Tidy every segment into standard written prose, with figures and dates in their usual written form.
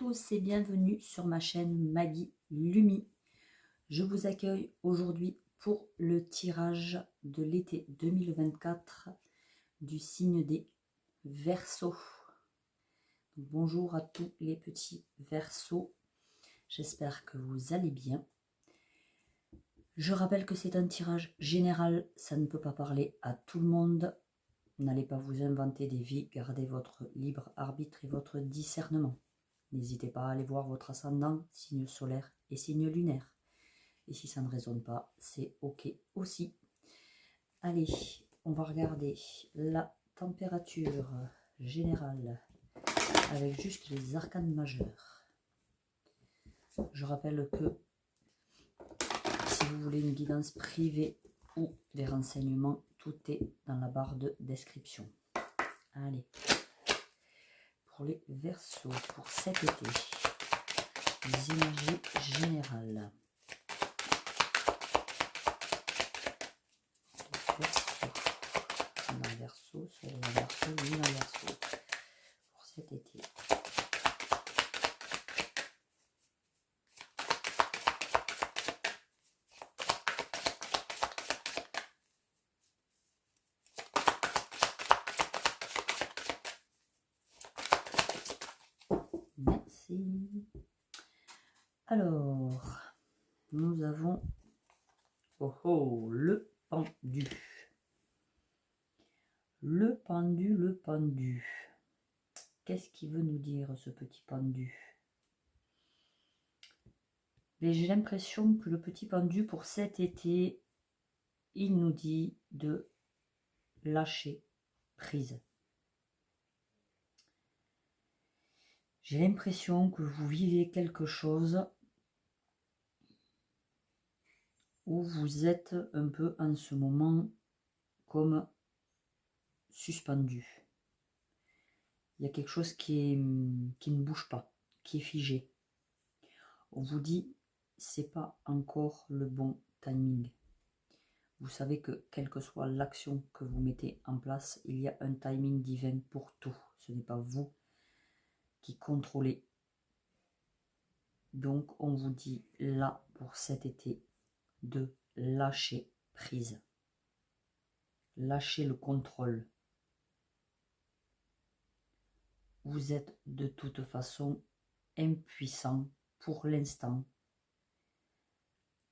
tous et bienvenue sur ma chaîne Maggie Lumi. Je vous accueille aujourd'hui pour le tirage de l'été 2024 du signe des Verseaux. Bonjour à tous les petits Verseaux, j'espère que vous allez bien. Je rappelle que c'est un tirage général, ça ne peut pas parler à tout le monde. N'allez pas vous inventer des vies, gardez votre libre arbitre et votre discernement. N'hésitez pas à aller voir votre ascendant, signe solaire et signe lunaire. Et si ça ne résonne pas, c'est ok aussi. Allez, on va regarder la température générale avec juste les arcanes majeurs. Je rappelle que si vous voulez une guidance privée ou des renseignements, tout est dans la barre de description. Allez, pour les Verseaux, pour cet été, les énergies générales. Verseau, soleil en Verseau, lune en Verseau, pour cet été. Merci. Alors, nous avons le pendu. Le pendu, le pendu. Qu'est-ce qu'il veut nous dire ce petit pendu? J'ai l'impression que le petit pendu pour cet été, il nous dit de lâcher prise. J'ai l'impression que vous vivez quelque chose où vous êtes un peu en ce moment comme suspendu. Il y a quelque chose qui ne bouge pas, qui est figé. On vous dit, c'est pas encore le bon timing. Vous savez que quelle que soit l'action que vous mettez en place, il y a un timing divin pour tout. Ce n'est pas vous qui contrôlez. Donc on vous dit là pour cet été de lâcher prise. Lâchez le contrôle. Vous êtes de toute façon impuissant pour l'instant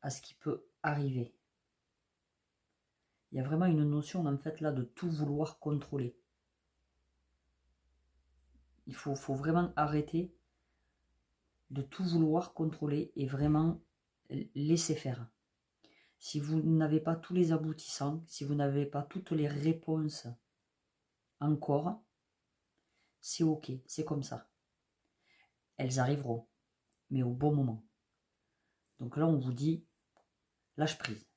à ce qui peut arriver. Il y a vraiment une notion en fait là de tout vouloir contrôler. Il faut vraiment arrêter de tout vouloir contrôler et vraiment laisser faire. Si vous n'avez pas tous les aboutissants, si vous n'avez pas toutes les réponses encore, c'est ok, c'est comme ça. Elles arriveront, mais au bon moment. Donc là, on vous dit, lâche prise.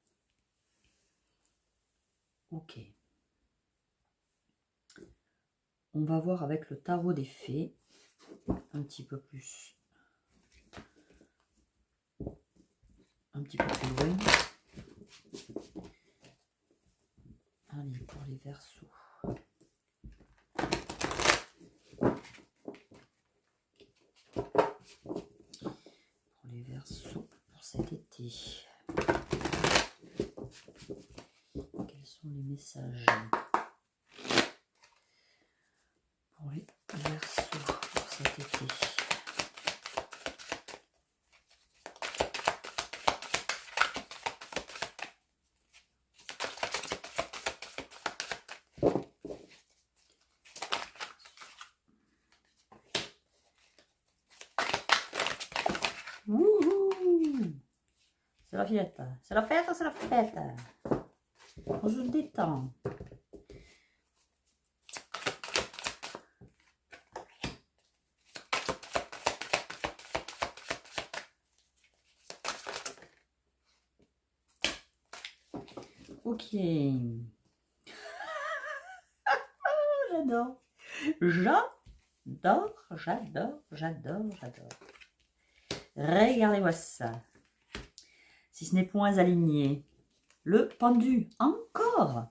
Ok. On va voir avec le tarot des fées, un petit peu plus loin. Allez, pour les Verseaux. Pour les Verseaux, pour cet été. Quels sont les messages pour les Verseaux pour cet été? Wouhou! C'est la fête, c'est la fête, c'est la fête. On se détend. Ok. J'adore. J'adore. Regardez-moi ça. Si ce n'est point aligné. Le pendu, encore.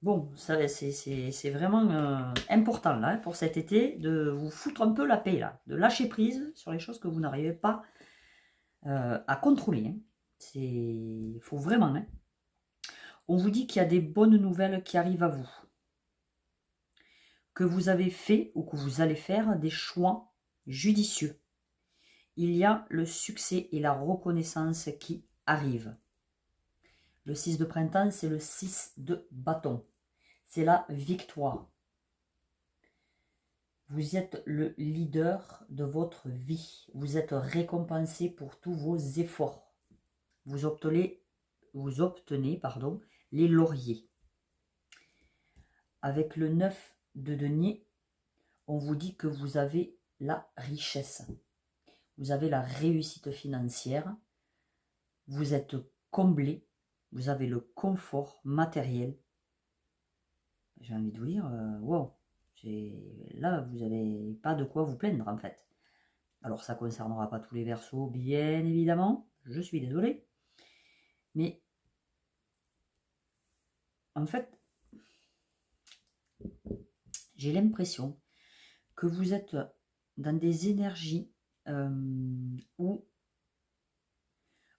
Bon, c'est vraiment important là, pour cet été, de vous foutre un peu la paix là, de lâcher prise sur les choses que vous n'arrivez pas à contrôler. Hein. Il faut vraiment. Hein. On vous dit qu'il y a des bonnes nouvelles qui arrivent à vous. Que vous avez fait ou que vous allez faire des choix judicieux. Il y a le succès et la reconnaissance qui arrivent. Le 6 de printemps, c'est le 6 de bâton. C'est la victoire. Vous êtes le leader de votre vie. Vous êtes récompensé pour tous vos efforts. Vous obtenez les lauriers. Avec le 9 de denier, on vous dit que vous avez la richesse. Vous avez la réussite financière. Vous êtes comblé. Vous avez le confort matériel. J'ai envie de vous dire, wow, là, vous n'avez pas de quoi vous plaindre en fait. Alors ça ne concernera pas tous les versos, bien évidemment, je suis désolée. Mais en fait, j'ai l'impression que vous êtes dans des énergies où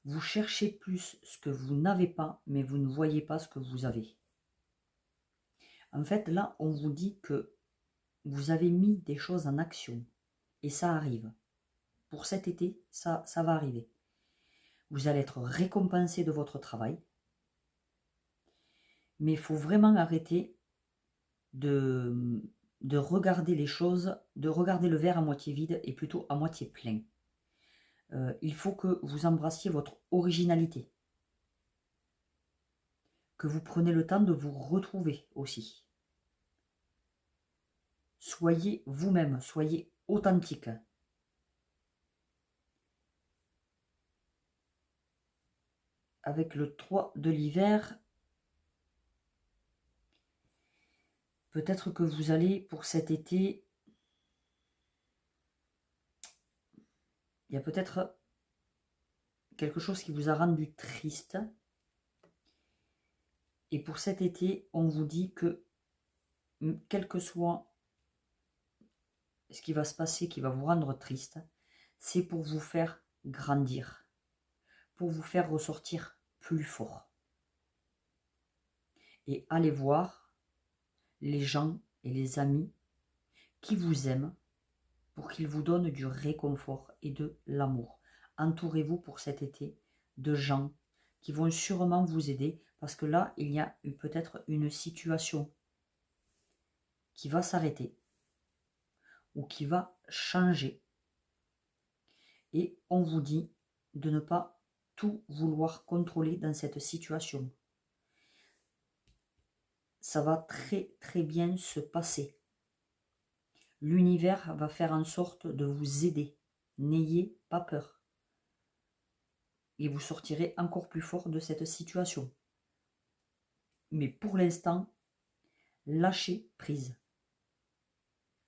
vous cherchez plus ce que vous n'avez pas, mais vous ne voyez pas ce que vous avez. En fait, là, on vous dit que vous avez mis des choses en action et ça arrive. Pour cet été, ça va arriver. Vous allez être récompensé de votre travail, mais il faut vraiment arrêter de regarder les choses, de regarder le verre à moitié vide et plutôt à moitié plein. Il faut que vous embrassiez votre originalité, que vous preniez le temps de vous retrouver aussi. Soyez vous-même, soyez authentique. Avec le 3 de l'hiver, peut-être que vous allez, pour cet été, il y a peut-être quelque chose qui vous a rendu triste. Et pour cet été, on vous dit que, quel que soit ce qui va se passer, qui va vous rendre triste, c'est pour vous faire grandir, pour vous faire ressortir plus fort. Et allez voir les gens et les amis qui vous aiment pour qu'ils vous donnent du réconfort et de l'amour. Entourez-vous pour cet été de gens qui vont sûrement vous aider parce que là, il y a peut-être une situation qui va s'arrêter ou qui va changer. Et on vous dit de ne pas tout vouloir contrôler dans cette situation. Ça va très très bien se passer. L'univers va faire en sorte de vous aider. N'ayez pas peur. Et vous sortirez encore plus fort de cette situation. Mais pour l'instant, lâchez prise.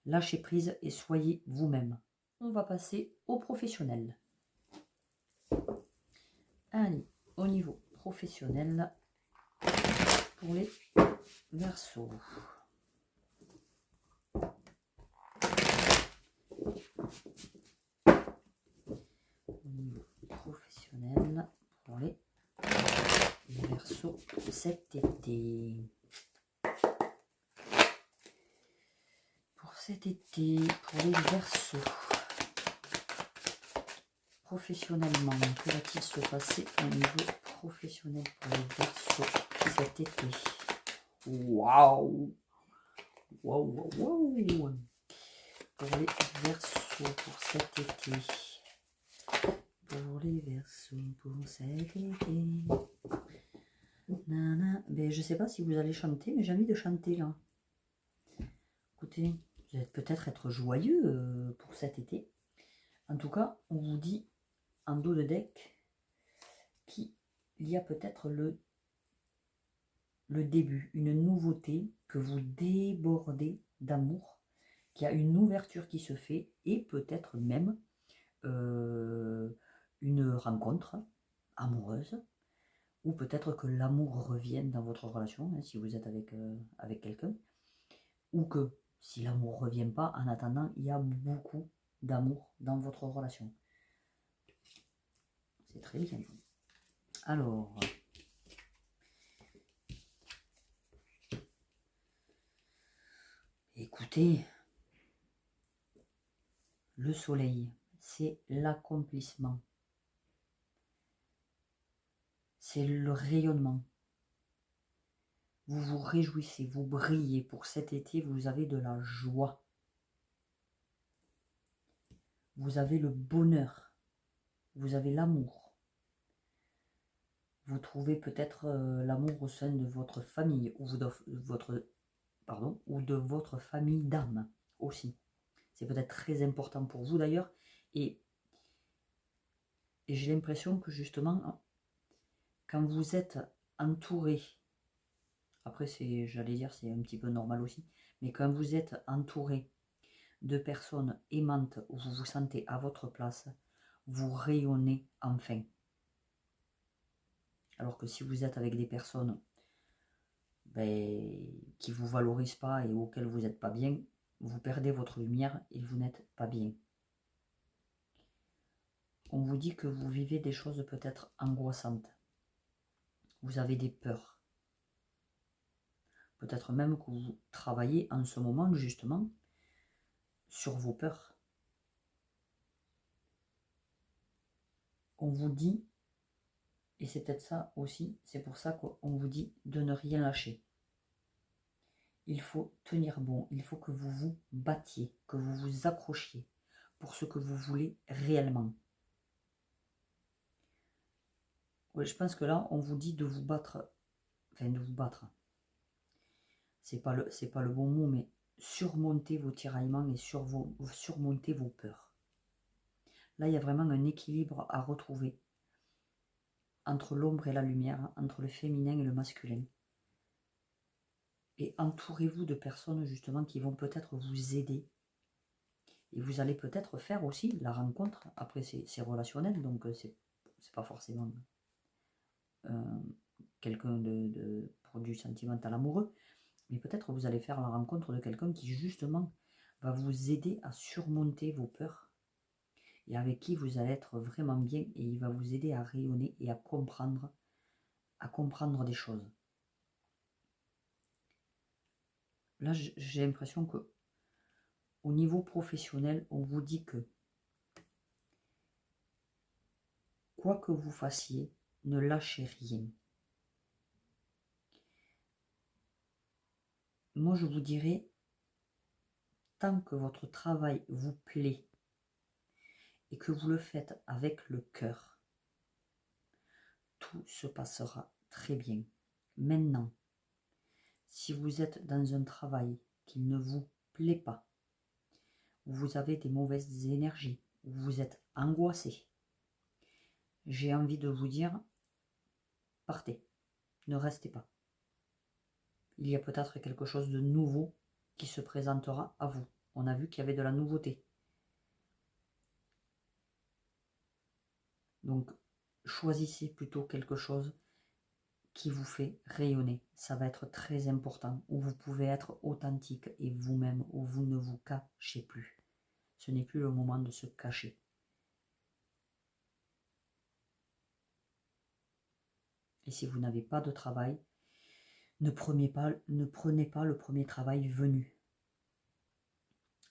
Lâchez prise et soyez vous-même. On va passer au professionnel. Allez, au niveau professionnel, pour les Verseaux. Au niveau professionnel, pour les Verseaux cet été. Pour cet été, pour les Verseaux. Professionnellement, que va-t-il se passer au niveau professionnel pour les Verseaux cet été? Waouh! Waouh, waouh, waouh! Pour les Verseaux pour cet été. Pour les Verseaux pour cet été. Nana. Ben, je sais pas si vous allez chanter, mais j'ai envie de chanter là. Écoutez, vous allez peut-être être joyeux pour cet été. En tout cas, on vous dit en dos de deck qu'il y a peut-être le début, une nouveauté, que vous débordez d'amour, qu'il y a une ouverture qui se fait et peut-être même une rencontre amoureuse Ou peut-être que l'amour revienne dans votre relation, hein, si vous êtes avec quelqu'un. Ou que si l'amour ne revient pas, en attendant, il y a beaucoup d'amour dans votre relation. C'est très bien. Alors, écoutez, le soleil, c'est l'accomplissement. C'est le rayonnement. Vous vous réjouissez, vous brillez. Pour cet été, vous avez de la joie. Vous avez le bonheur. Vous avez l'amour. Vous trouvez peut-être l'amour au sein de votre famille ou de votre famille d'âme aussi. C'est peut-être très important pour vous d'ailleurs. Et j'ai l'impression que justement, quand vous êtes entouré, après j'allais dire c'est un petit peu normal aussi, mais quand vous êtes entouré de personnes aimantes où vous vous sentez à votre place, vous rayonnez enfin. Alors que si vous êtes avec des personnes qui ne vous valorisent pas et auxquelles vous n'êtes pas bien, vous perdez votre lumière et vous n'êtes pas bien. On vous dit que vous vivez des choses peut-être angoissantes. Vous avez des peurs. Peut-être même que vous travaillez en ce moment justement sur vos peurs. On vous dit, et c'est peut-être ça aussi, c'est pour ça qu'on vous dit de ne rien lâcher. Il faut tenir bon, il faut que vous vous battiez, que vous vous accrochiez pour ce que vous voulez réellement. Oui, je pense que là, on vous dit de vous battre, enfin de vous battre. C'est pas le bon mot, mais surmonter vos tiraillements et surmonter vos peurs. Là, il y a vraiment un équilibre à retrouver entre l'ombre et la lumière, entre le féminin et le masculin. Et entourez-vous de personnes justement qui vont peut-être vous aider. Et vous allez peut-être faire aussi la rencontre. Après, c'est relationnel, donc c'est pas forcément quelqu'un pour du sentimental amoureux. Mais peut-être vous allez faire la rencontre de quelqu'un qui justement va vous aider à surmonter vos peurs et avec qui vous allez être vraiment bien et il va vous aider à rayonner et à comprendre des choses. Là, j'ai l'impression que au niveau professionnel, on vous dit que quoi que vous fassiez, ne lâchez rien. Moi, je vous dirais, tant que votre travail vous plaît et que vous le faites avec le cœur, tout se passera très bien. Maintenant, si vous êtes dans un travail qui ne vous plaît pas, où vous avez des mauvaises énergies, où vous êtes angoissé, j'ai envie de vous dire, partez, ne restez pas. Il y a peut-être quelque chose de nouveau qui se présentera à vous. On a vu qu'il y avait de la nouveauté. Donc, choisissez plutôt quelque chose qui vous fait rayonner. Ça va être très important, où vous pouvez être authentique et vous-même, où vous ne vous cachez plus. Ce n'est plus le moment de se cacher. Et si vous n'avez pas de travail, ne prenez pas le premier travail venu.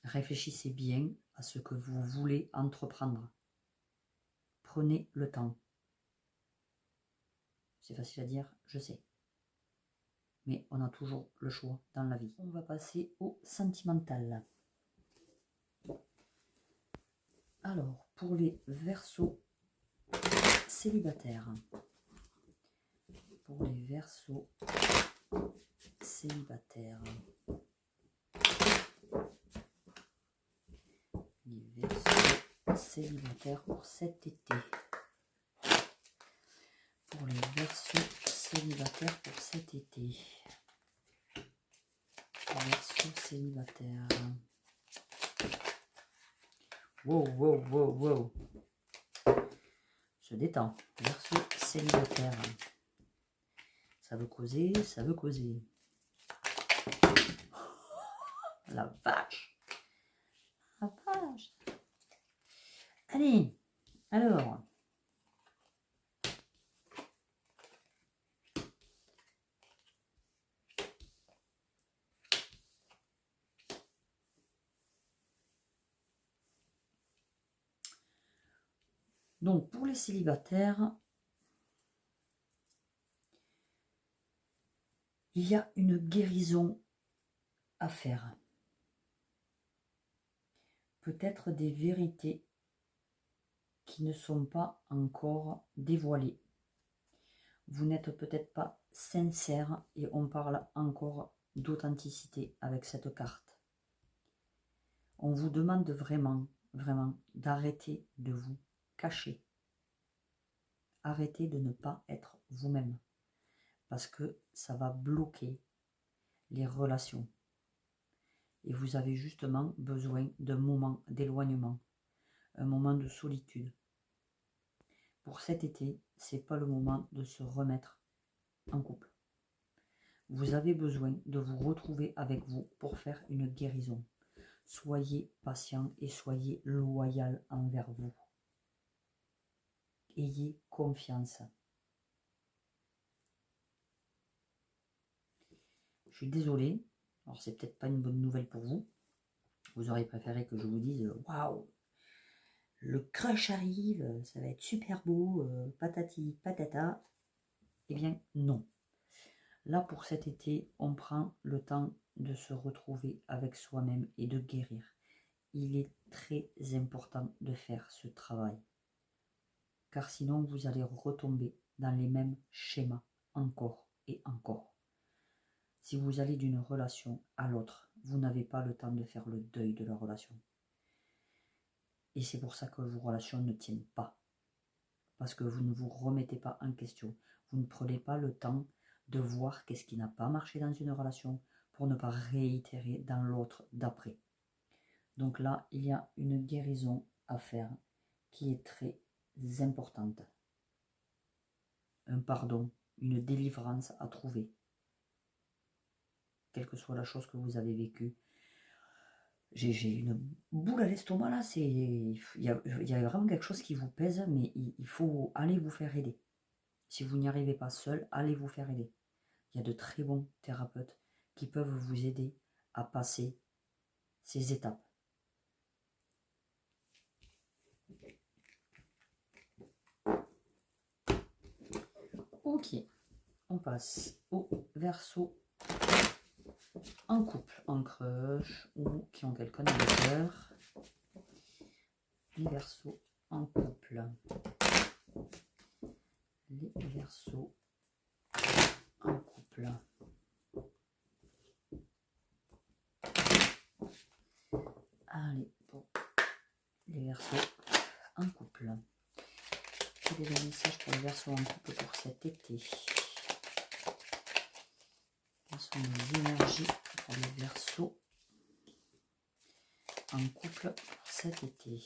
Réfléchissez bien à ce que vous voulez entreprendre. Prenez le temps. C'est facile à dire, je sais. Mais on a toujours le choix dans la vie. On va passer au sentimental. Alors, pour les Verseaux célibataires. Pour les Verseaux célibataires. Les Verseaux célibataires pour cet été. Pour les Verseaux célibataires pour cet été. Verseaux célibataires. Wow, wow, wow, wow. Se détend. Verseaux célibataires. Ça veut causer, ça veut causer. La vache. La vache. Allez, alors. Donc, pour les célibataires, il y a une guérison à faire. Peut-être des vérités qui ne sont pas encore dévoilées. Vous n'êtes peut-être pas sincère et on parle encore d'authenticité avec cette carte. On vous demande vraiment, vraiment d'arrêter de vous cacher. Arrêtez de ne pas être vous-même parce que ça va bloquer les relations. Et vous avez justement besoin d'un moment d'éloignement, un moment de solitude. Pour cet été, ce n'est pas le moment de se remettre en couple. Vous avez besoin de vous retrouver avec vous pour faire une guérison. Soyez patient et soyez loyal envers vous. Ayez confiance. Je suis désolée, alors c'est peut-être pas une bonne nouvelle pour vous. Vous auriez préféré que je vous dise « Waouh, le crush arrive, ça va être super beau, patati patata ». Eh bien non. Là pour cet été, on prend le temps de se retrouver avec soi-même et de guérir. Il est très important de faire ce travail. Car sinon vous allez retomber dans les mêmes schémas encore et encore. Si vous allez d'une relation à l'autre, vous n'avez pas le temps de faire le deuil de la relation. Et c'est pour ça que vos relations ne tiennent pas. Parce que vous ne vous remettez pas en question. Vous ne prenez pas le temps de voir qu'est-ce qui n'a pas marché dans une relation pour ne pas réitérer dans l'autre d'après. Donc là, il y a une guérison à faire qui est très importante. Un pardon, une délivrance à trouver. Quelle que soit la chose que vous avez vécue. J'ai une boule à l'estomac là, il y a vraiment quelque chose qui vous pèse, mais il faut aller vous faire aider. Si vous n'y arrivez pas seul, allez vous faire aider. Il y a de très bons thérapeutes qui peuvent vous aider à passer ces étapes. Ok, on passe au Verseau en couple, en crush ou qui ont quelqu'un dans le cœur. Les Verseaux en couple. Les Verseaux en couple. Allez, pour les Verseaux en couple. Quel est le message pour les Verseaux en couple pour cet été? Quelles sont les énergies pour les Verseaux en couple pour cet été?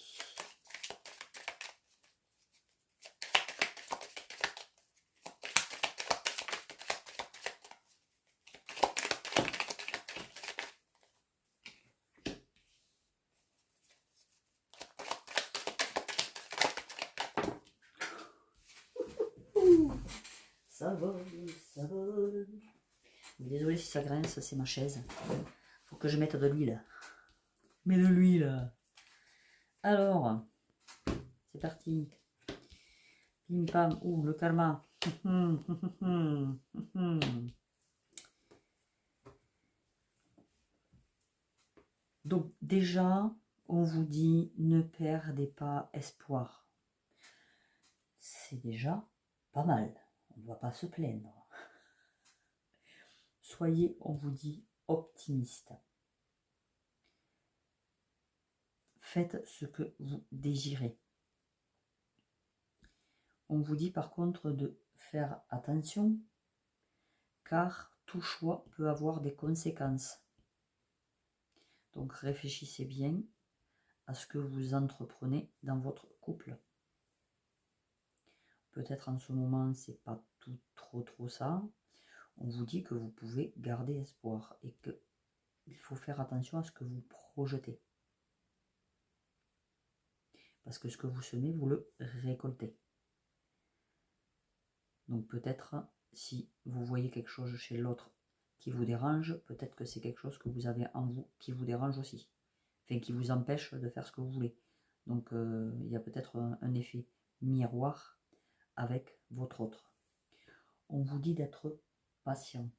Ça vole, ça vole. Désolée si ça grince, c'est ma chaise. Faut que je mette de l'huile. Mets de l'huile. Alors, c'est parti. Pim pam. Ouh, le karma. Donc déjà, on vous dit ne perdez pas espoir. C'est déjà pas mal. On ne va pas se plaindre. Soyez, on vous dit, optimiste. Faites ce que vous désirez. On vous dit par contre de faire attention, car tout choix peut avoir des conséquences. Donc réfléchissez bien à ce que vous entreprenez dans votre couple. Peut-être en ce moment, c'est pas tout trop ça. On vous dit que vous pouvez garder espoir et qu'il faut faire attention à ce que vous projetez. Parce que ce que vous semez, vous le récoltez. Donc peut-être, si vous voyez quelque chose chez l'autre qui vous dérange, peut-être que c'est quelque chose que vous avez en vous qui vous dérange aussi. Enfin, qui vous empêche de faire ce que vous voulez. Donc il y a peut-être un effet miroir avec votre autre. On vous dit d'être patient,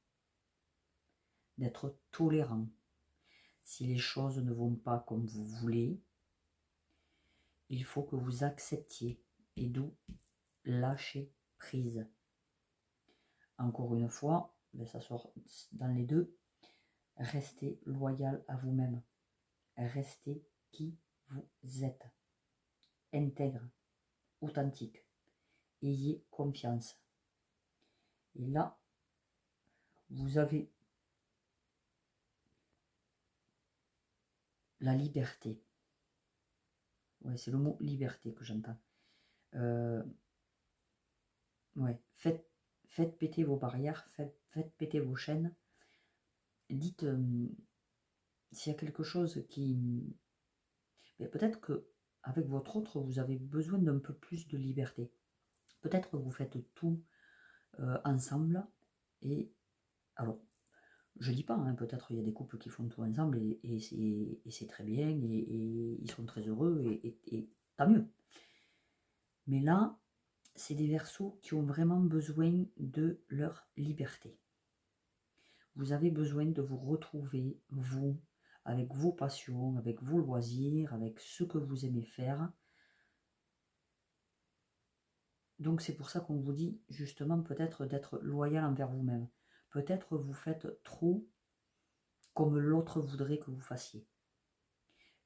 d'être tolérant. Si les choses ne vont pas comme vous voulez, il faut que vous acceptiez et d'où lâcher prise. Encore une fois, ça sort dans les deux, restez loyal à vous-même. Restez qui vous êtes. Intègre, authentique. Ayez confiance. Et là, vous avez la liberté. Ouais, c'est le mot liberté que j'entends. Ouais, faites péter vos barrières, faites péter vos chaînes. Dites s'il y a quelque chose qui... peut-être que avec votre autre, vous avez besoin d'un peu plus de liberté. Peut-être que vous faites tout ensemble. Et alors, je dis pas, hein, peut-être il y a des couples qui font tout ensemble et c'est très bien et ils sont très heureux et tant mieux. Mais là, c'est des Verseaux qui ont vraiment besoin de leur liberté. Vous avez besoin de vous retrouver, vous, avec vos passions, avec vos loisirs, avec ce que vous aimez faire. Donc c'est pour ça qu'on vous dit justement peut-être d'être loyal envers vous-même. Peut-être vous faites trop comme l'autre voudrait que vous fassiez.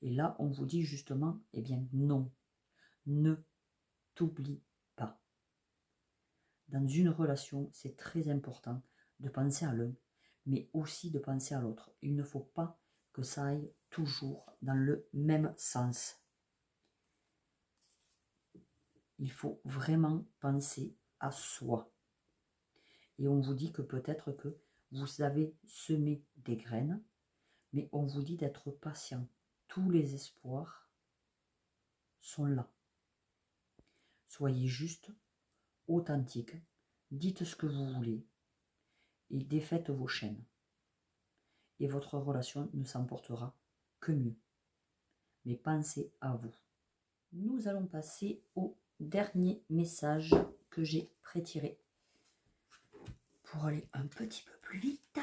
Et là, on vous dit justement, eh bien non, ne t'oublie pas. Dans une relation, c'est très important de penser à l'un, mais aussi de penser à l'autre. Il ne faut pas que ça aille toujours dans le même sens. Il faut vraiment penser à soi. Et on vous dit que peut-être que vous avez semé des graines, mais on vous dit d'être patient. Tous les espoirs sont là. Soyez juste, authentique, dites ce que vous voulez et défaites vos chaînes. Et votre relation ne s'emportera que mieux. Mais pensez à vous. Nous allons passer au dernier message que j'ai prétiré pour aller un petit peu plus vite.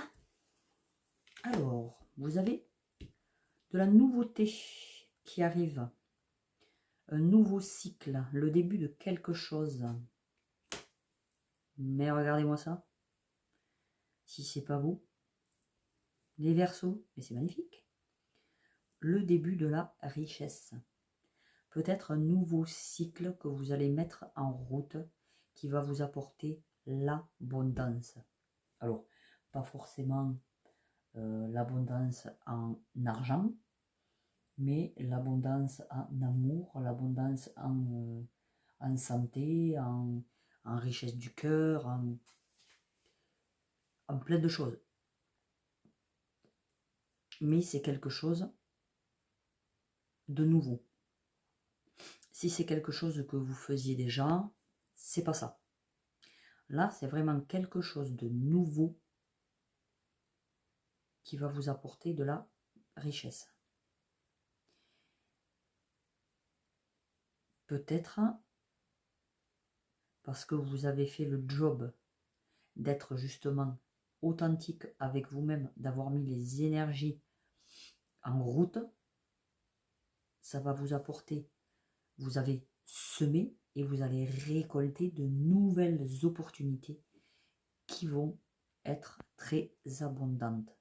Alors, vous avez de la nouveauté qui arrive, un nouveau cycle, le début de quelque chose. Mais regardez-moi ça. Si c'est pas vous, les Verseaux, mais c'est magnifique. Le début de la richesse. Peut-être un nouveau cycle que vous allez mettre en route qui va vous apporter l'abondance. Alors, pas forcément l'abondance en argent, mais l'abondance en amour, l'abondance en santé, en richesse du cœur, en plein de choses. Mais c'est quelque chose de nouveau. Si c'est quelque chose que vous faisiez déjà, c'est pas ça. Là, c'est vraiment quelque chose de nouveau qui va vous apporter de la richesse. Peut-être parce que vous avez fait le job d'être justement authentique avec vous-même, d'avoir mis les énergies en route, ça va vous apporter, vous avez semé et vous allez récolter de nouvelles opportunités qui vont être très abondantes.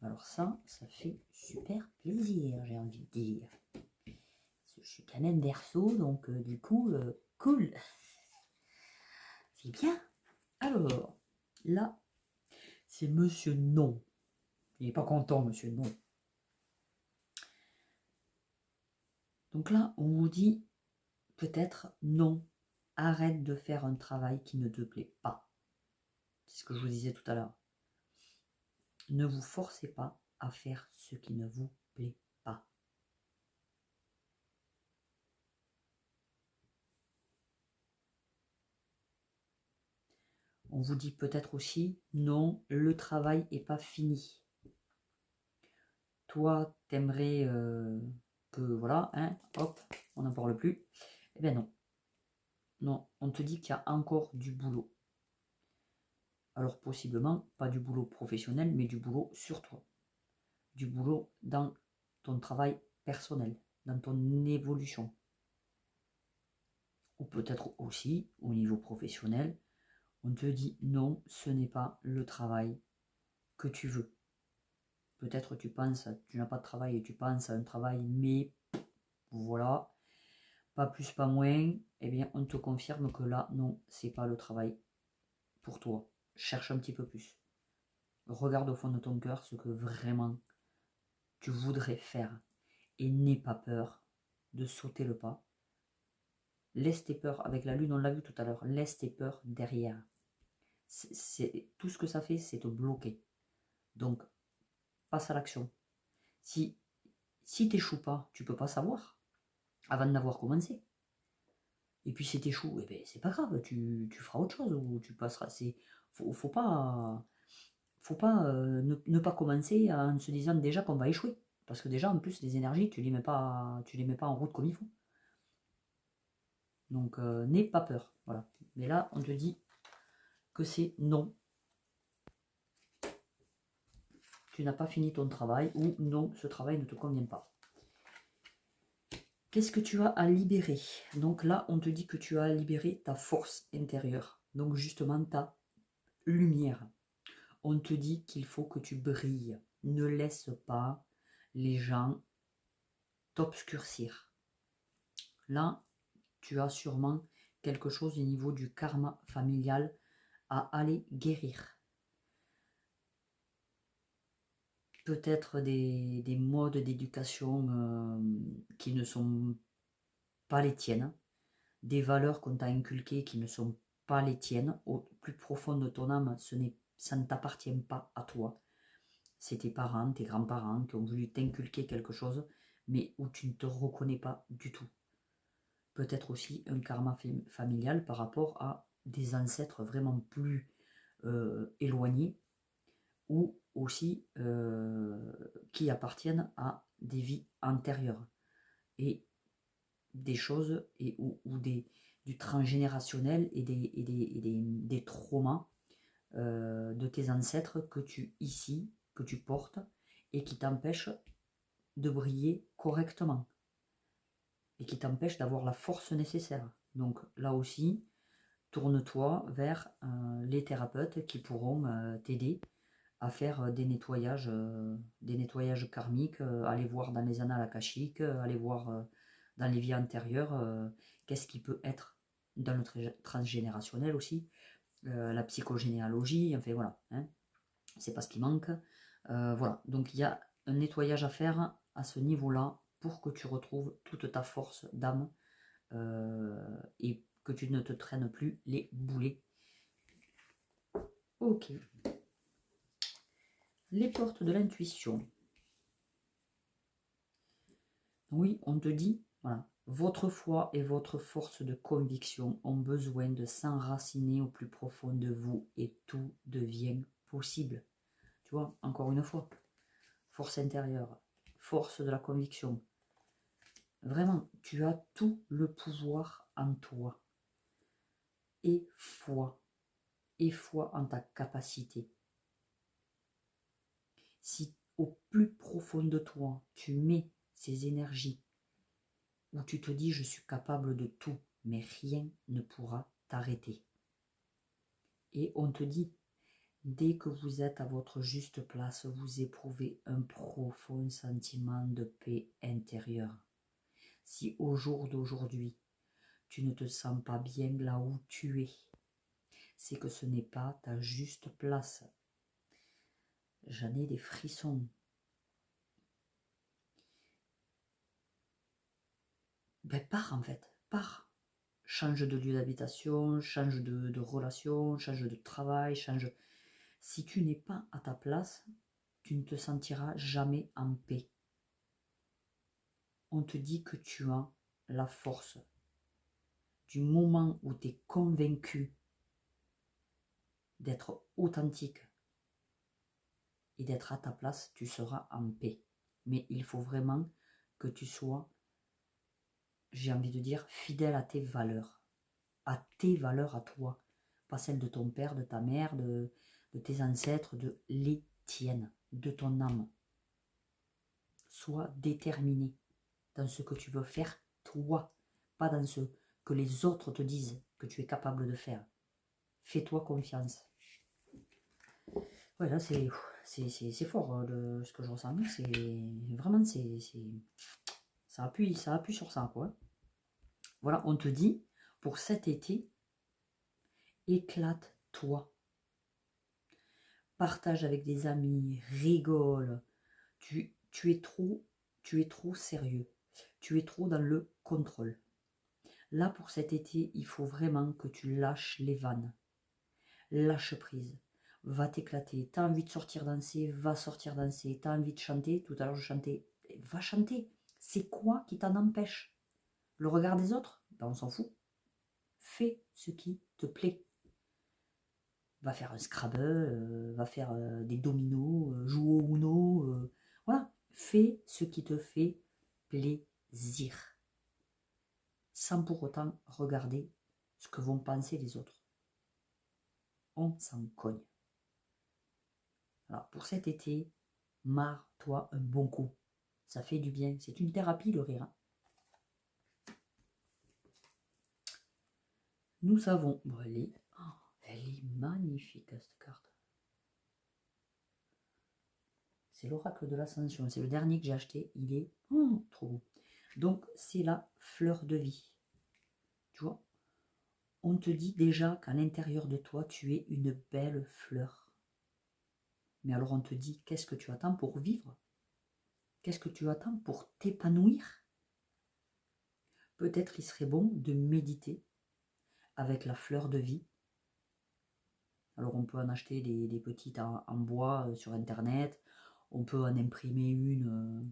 Alors ça fait super plaisir, j'ai envie de dire. Je suis quand même Verseau, donc du coup, cool. C'est bien. Alors, là, c'est Monsieur Non. Il n'est pas content, Monsieur Non. Donc là, on vous dit peut-être non, arrête de faire un travail qui ne te plaît pas. C'est ce que je vous disais tout à l'heure. Ne vous forcez pas à faire ce qui ne vous plaît pas. On vous dit peut-être aussi, non, le travail n'est pas fini. Toi, t'aimerais que, voilà, hein, hop, on n'en parle plus. Eh bien non. Non, on te dit qu'il y a encore du boulot. Alors possiblement, pas du boulot professionnel, mais du boulot sur toi. Du boulot dans ton travail personnel, dans ton évolution. Ou peut-être aussi, au niveau professionnel, on te dit non, ce n'est pas le travail que tu veux. Peut-être tu n'as pas de travail et tu penses à un travail, mais voilà, pas plus, pas moins, eh bien on te confirme que là, non, c'est pas le travail pour toi. Cherche un petit peu plus. Regarde au fond de ton cœur ce que vraiment tu voudrais faire et n'aie pas peur de sauter le pas. Laisse tes peurs, avec la lune on l'a vu tout à l'heure, laisse tes peurs derrière. Tout ce que ça fait, c'est te bloquer. Donc, passe à l'action. Si t'échoues pas, tu peux pas savoir avant d'avoir commencé. Et puis si t'échoues, eh ben, c'est pas grave, tu feras autre chose ou tu passeras. Faut pas ne pas commencer en se disant déjà qu'on va échouer. Parce que déjà, en plus, les énergies, tu les mets pas en route comme il faut. Donc, n'aie pas peur. Voilà. Mais là, on te dit que c'est non. Tu n'as pas fini ton travail ou non, ce travail ne te convient pas. Qu'est-ce que tu as à libérer? Donc là, on te dit que tu as à libérer ta force intérieure. Donc justement, ta lumière. On te dit qu'il faut que tu brilles. Ne laisse pas les gens t'obscurcir. Là, tu as sûrement quelque chose au niveau du karma familial à aller guérir. Peut-être des modes d'éducation qui ne sont pas les tiennes, des valeurs qu'on t'a inculquées qui ne sont pas les tiennes. Au plus profond de ton âme, ça ne t'appartient pas à toi. C'est tes parents, tes grands-parents qui ont voulu t'inculquer quelque chose, mais où tu ne te reconnais pas du tout. Peut-être aussi un karma familial par rapport à des ancêtres vraiment plus éloignés, ou aussi qui appartiennent à des vies antérieures. Et des choses ou du transgénérationnel et des traumas de tes ancêtres que tu portes et qui t'empêchent de briller correctement et qui t'empêchent d'avoir la force nécessaire. Donc là aussi, tourne-toi vers les thérapeutes qui pourront t'aider à faire des nettoyages karmiques, aller voir dans les annales akashiques, aller voir dans les vies antérieures qu'est-ce qui peut être dans le transgénérationnel aussi, la psychogénéalogie, enfin voilà, hein, c'est pas ce qui manque. Voilà, donc il y a un nettoyage à faire à ce niveau-là pour que tu retrouves toute ta force d'âme et que tu ne te traînes plus les boulets. Ok. Les portes de l'intuition. Oui, on te dit, voilà, votre foi et votre force de conviction ont besoin de s'enraciner au plus profond de vous et tout devient possible. Tu vois, encore une fois, force intérieure, force de la conviction. Vraiment, tu as tout le pouvoir en toi. Et foi en ta capacité. Si au plus profond de toi, tu mets ces énergies où tu te dis je suis capable de tout, mais rien ne pourra t'arrêter. Et on te dit, dès que vous êtes à votre juste place, vous éprouvez un profond sentiment de paix intérieure. Si au jour d'aujourd'hui, tu ne te sens pas bien là où tu es, c'est que ce n'est pas ta juste place. J'en ai des frissons. Ben pars en fait, pars. change de lieu d'habitation, change de relation, change de travail, change... Si tu n'es pas à ta place, tu ne te sentiras jamais en paix. On te dit que tu as la force. Du moment où tu es convaincu d'être authentique et d'être à ta place, tu seras en paix. Mais il faut vraiment que tu sois, j'ai envie de dire, fidèle à tes valeurs à toi, pas celles de ton père, de ta mère, de tes ancêtres, de les tiennes, de ton âme. Sois déterminé dans ce que tu veux faire, toi, pas dans ce que les autres te disent que tu es capable de faire. Fais-toi confiance. Voilà, c'est fort ce que je ressens. C'est vraiment, ça appuie sur ça, quoi. Voilà, on te dit, pour cet été, éclate-toi. Partage avec des amis, rigole. Tu es trop sérieux. Tu es trop dans le contrôle. Là, pour cet été, il faut vraiment que tu lâches les vannes. Lâche prise. Va t'éclater. T'as envie de sortir danser, va sortir danser. T'as envie de chanter, tout à l'heure je chantais, va chanter. C'est quoi qui t'en empêche? Le regard des autres? Ben, on s'en fout. Fais ce qui te plaît. Va faire un Scrabble, va faire des dominos, joue au Uno. Voilà, fais ce qui te fait plaisir. Sans pour autant regarder ce que vont penser les autres. On s'en cogne. Alors pour cet été, marre-toi un bon coup. Ça fait du bien. C'est une thérapie le rire. Nous avons... Bon, elle est magnifique cette carte. C'est l'oracle de l'ascension. C'est le dernier que j'ai acheté. Il est trop beau. Donc c'est la fleur de vie. Tu vois, on te dit déjà qu'à l'intérieur de toi, tu es une belle fleur. Mais alors on te dit, qu'est-ce que tu attends pour vivre? Qu'est-ce que tu attends pour t'épanouir? Peut-être il serait bon de méditer avec la fleur de vie. Alors on peut en acheter des petites en bois sur internet. On peut en imprimer une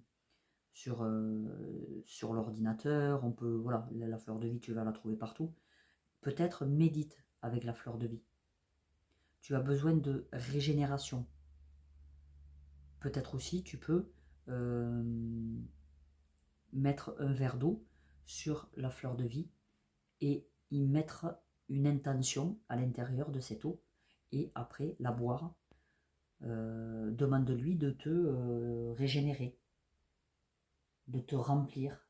sur l'ordinateur. On peut, voilà, la fleur de vie, tu vas la trouver partout. Peut-être médite avec la fleur de vie. Tu as besoin de régénération. Peut-être aussi tu peux mettre un verre d'eau sur la fleur de vie et y mettre une intention à l'intérieur de cette eau et après la boire. Demande-lui de te régénérer, de te remplir,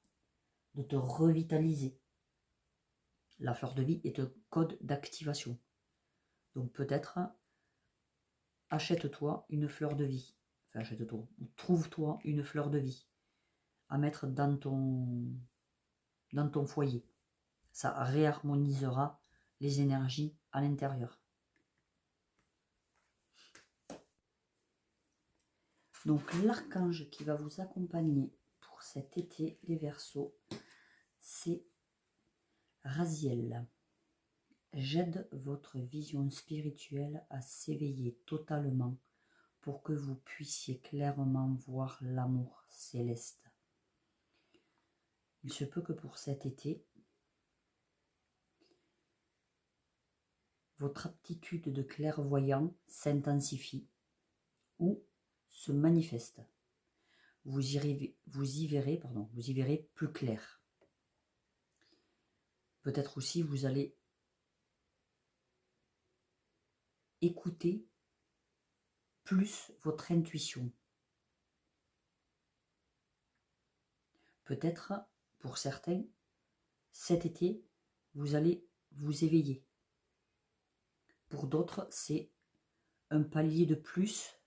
de te revitaliser. La fleur de vie est un code d'activation. Donc peut-être achète-toi une fleur de vie. Enfin, achète-toi, trouve-toi une fleur de vie à mettre dans ton foyer. Ça réharmonisera les énergies à l'intérieur. Donc l'archange qui va vous accompagner pour cet été, les Verseaux, c'est Raziel. J'aide votre vision spirituelle à s'éveiller totalement pour que vous puissiez clairement voir l'amour céleste. Il se peut que pour cet été, votre aptitude de clairvoyant s'intensifie ou se manifeste. Vous y verrez plus clair. Peut-être aussi vous allez écouter plus votre intuition. Peut-être pour certains, cet été, vous allez vous éveiller. Pour d'autres, c'est un palier de plus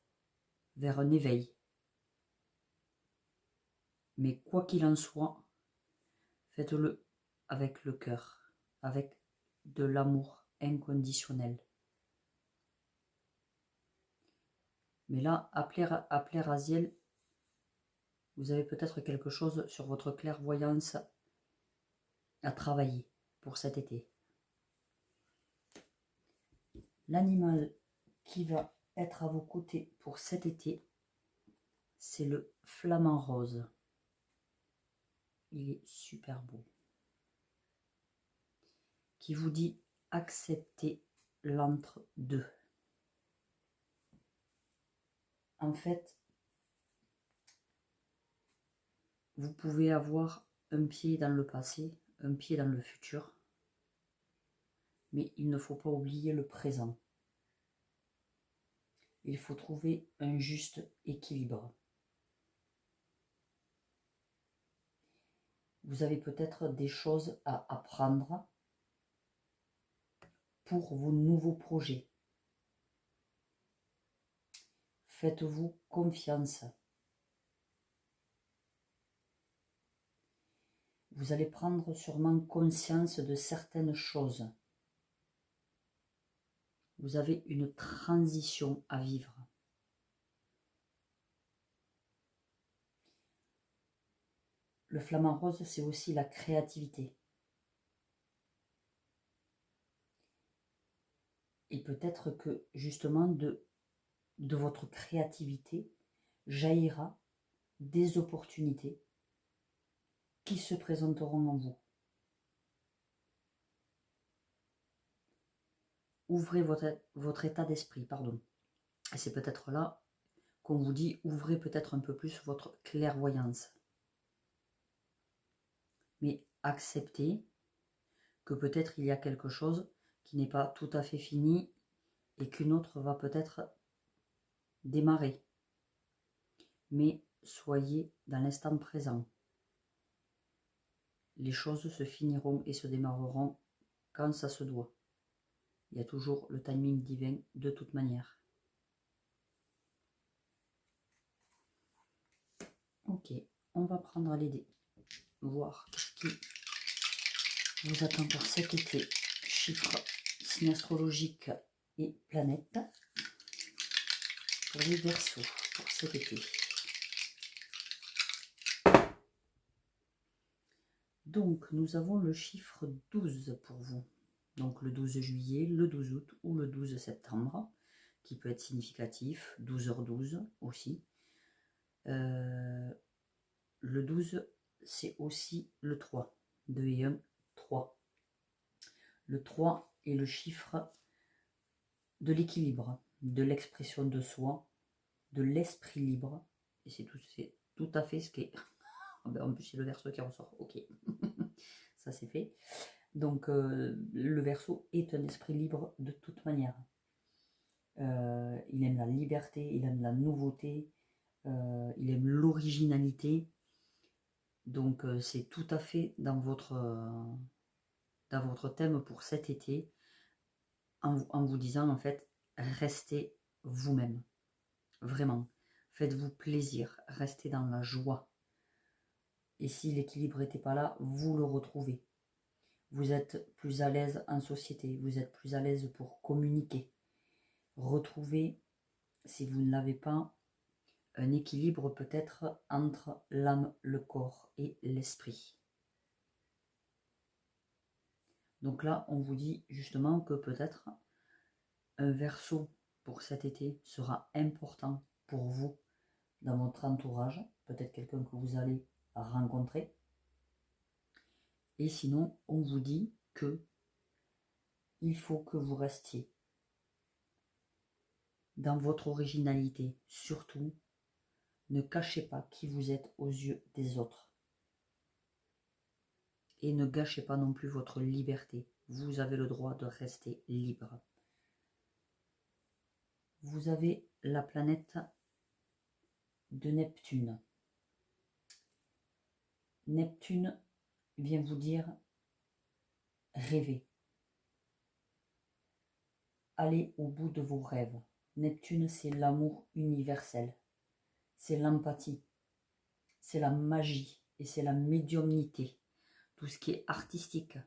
vers un éveil. Mais quoi qu'il en soit, faites-le avec le cœur, avec de l'amour inconditionnel. Mais là, appelez Raziel, vous avez peut-être quelque chose sur votre clairvoyance à travailler. pour cet été. L'animal qui va être à vos côtés pour cet été, c'est le flamant rose. Il est super beau. Qui vous dit accepter l'entre-deux. En fait, vous pouvez avoir un pied dans le passé, un pied dans le futur, mais il ne faut pas oublier le présent. Il faut trouver un juste équilibre. Vous avez peut-être des choses à apprendre pour vos nouveaux projets. Faites-vous confiance. Vous allez prendre sûrement conscience de certaines choses. Vous avez une transition à vivre. Le flamant rose, c'est aussi la créativité. Et peut-être que justement de votre créativité jaillira des opportunités qui se présenteront en vous. Ouvrez votre état d'esprit, pardon. Et c'est peut-être là qu'on vous dit, ouvrez peut-être un peu plus votre clairvoyance. Mais acceptez que peut-être il y a quelque chose qui n'est pas tout à fait fini et qu'une autre va peut-être démarrer. Mais soyez dans l'instant présent. Les choses se finiront et se démarreront quand ça se doit. Il y a toujours le timing divin de toute manière. Ok, on va prendre les dés. Voir ce qui vous attend pour cet été. Chiffres, signes astrologiques et planètes. Pour les Verseaux, pour cet été. Donc, nous avons le chiffre 12 pour vous. Donc, le 12 juillet, le 12 août ou le 12 septembre, qui peut être significatif, 12h12 aussi. Le 12, c'est aussi le 3. 2 et 1, 3. Le 3 est le chiffre de l'équilibre, de l'expression de soi, de l'esprit libre. Et c'est tout à fait ce qui est... En plus, c'est le Verseau qui ressort. Ok. Ça, c'est fait. Donc, le Verseau est un esprit libre de toute manière. Il aime la liberté, il aime la nouveauté, il aime l'originalité. Donc, c'est tout à fait dans votre thème pour cet été, en vous disant, en fait, restez vous-même. Vraiment. Faites-vous plaisir. Restez dans la joie. Et si l'équilibre n'était pas là, vous le retrouvez. Vous êtes plus à l'aise en société. Vous êtes plus à l'aise pour communiquer. Retrouvez, si vous ne l'avez pas, un équilibre peut-être entre l'âme, le corps et l'esprit. Donc là, on vous dit justement que peut-être un Verseau pour cet été sera important pour vous dans votre entourage, peut-être quelqu'un que vous allez rencontrer. Et sinon, on vous dit que il faut que vous restiez dans votre originalité. Surtout, ne cachez pas qui vous êtes aux yeux des autres. Et ne gâchez pas non plus votre liberté. Vous avez le droit de rester libre. Vous avez la planète de Neptune. Neptune vient vous dire rêver. Allez au bout de vos rêves. Neptune, c'est l'amour universel. C'est l'empathie. C'est la magie et c'est la médiumnité. Tout ce qui est artistique.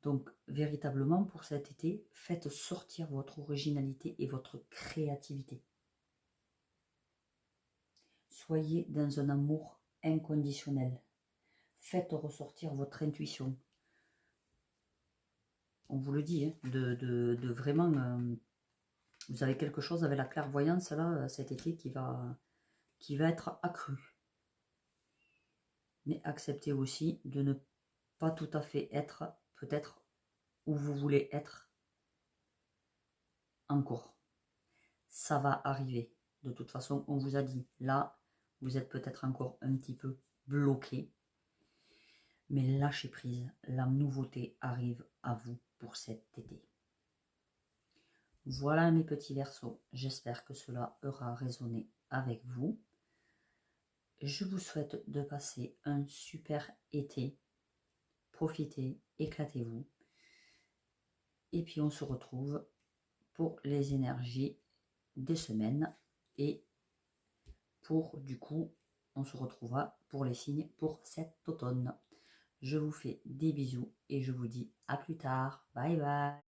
Donc, véritablement, pour cet été, faites sortir votre originalité et votre créativité. Soyez dans un amour inconditionnel. Faites ressortir votre intuition. on vous le dit, hein, de vraiment... vous avez quelque chose avec la clairvoyance là cet été qui va être accru. Mais acceptez aussi de ne pas tout à fait être peut-être où vous voulez être encore. Ça va arriver. De toute façon, on vous a dit, là, vous êtes peut-être encore un petit peu bloqué. Mais lâchez prise, la nouveauté arrive à vous pour cet été. Voilà mes petits Verseaux, j'espère que cela aura résonné avec vous. Je vous souhaite de passer un super été. Profitez, éclatez-vous. Et puis on se retrouve pour les énergies des semaines. Et pour du coup, on se retrouvera pour les signes pour cet automne. Je vous fais des bisous et je vous dis à plus tard. Bye bye.